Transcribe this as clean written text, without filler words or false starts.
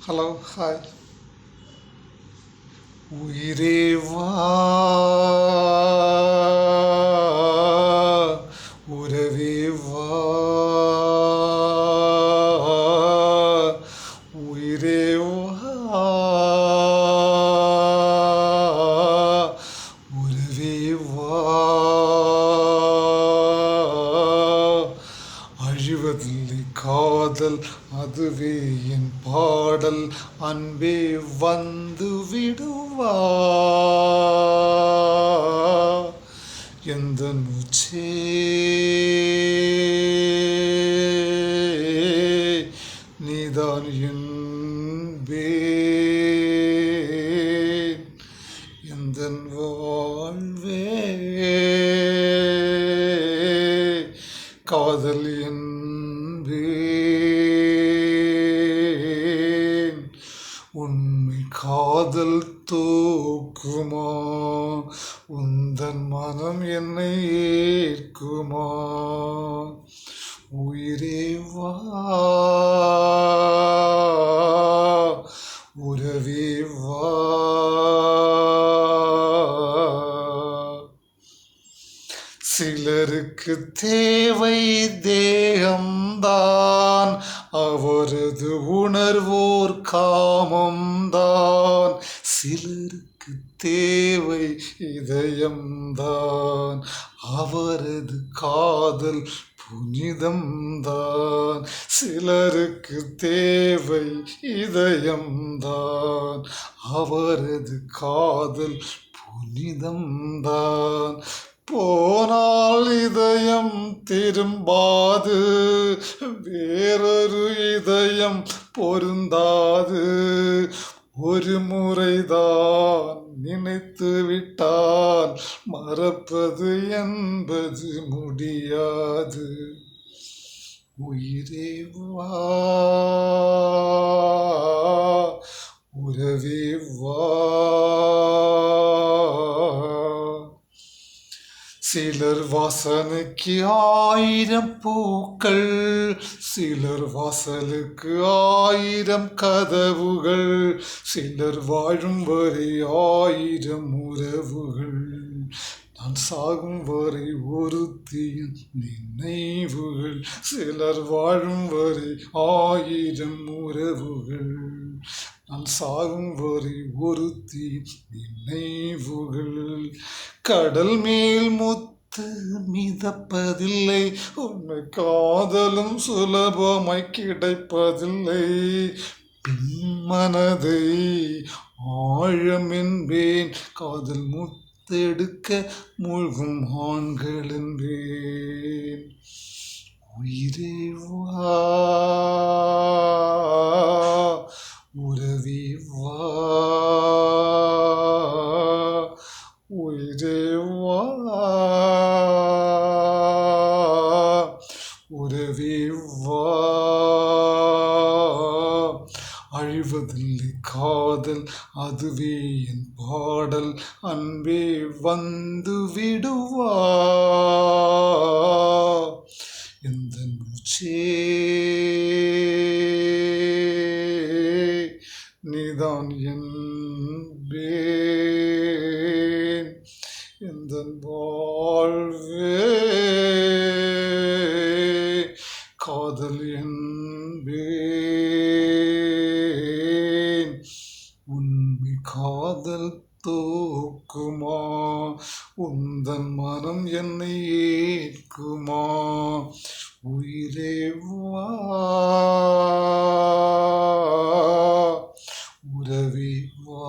Hello, hi. உயிரே வா, உறவே வா, உயிரே வா, உறவே வா. அழிவதில்லை காதல், அதுவே என் பாடல். அன்பே வந்து விடுவா, எந்த மூச்சே நீதான் என்பேன், எந்தன் வாழ்வே காதல் என்பேன். உண்மை காதல் தூக்குமா, உந்தன் மனம் என்னை ஏற்குமா? உயிரே வா, உறவே வா. சிலருக்கு தேவை தேகம்தான், அவரது உணர்வோர் காமம்தான். சிலருக்கு தேவை இதயம்தான், அவரது காதல் புனிதம்தான். சிலருக்கு தேவை இதயம்தான், அவரது காதல் புனிதம்தான். போனால் இதயம் திரும்பாது, வேறொரு இதயம் பொருந்தாது. ஒரு முறைதான் நினைத்து விட்டால் மறப்பது என்பது முடியாது. உயிரே வா, உறவே வா. சிலர் வாசனைக்கு 1000 பூக்கள், சிலர் வாசலுக்கு 1000 கதவுகள். சிலர் வாழும் வரை 1000 உறவுகள், நான் சாகும் வரை ஒருத்தியின் நினைவுகள். சிலர் வாழும் வரை 1000 உறவுகள், நான் சாகும் வரை ஒருத்தியின் நினைவுகள். கடல் மேல் முத்து மிதப்பதில்லை, உன்னை காதலும் சுலபமாய் கிடைப்பதில்லை. மனதை ஆழம் என்பேன், காதல் முத்தெடுக்க மூழ்கும் ஆண்கள் என்பேன். உயிரே வா, உறவே வா, உயிரே வா, உறவே வா. அழிவதில்லை காதல், அதுவே என் பாடல். அன்பே வந்து விடுவா, எந்த மூச்சே நீதான் என்பேன், எந்தன் வாழ்வே காதல் என்பேன். உண்மை காதல் தூக்குமா, உந்தன் மனம் என்னை ஏற்குமா? உயிரே வா, உறவே வா.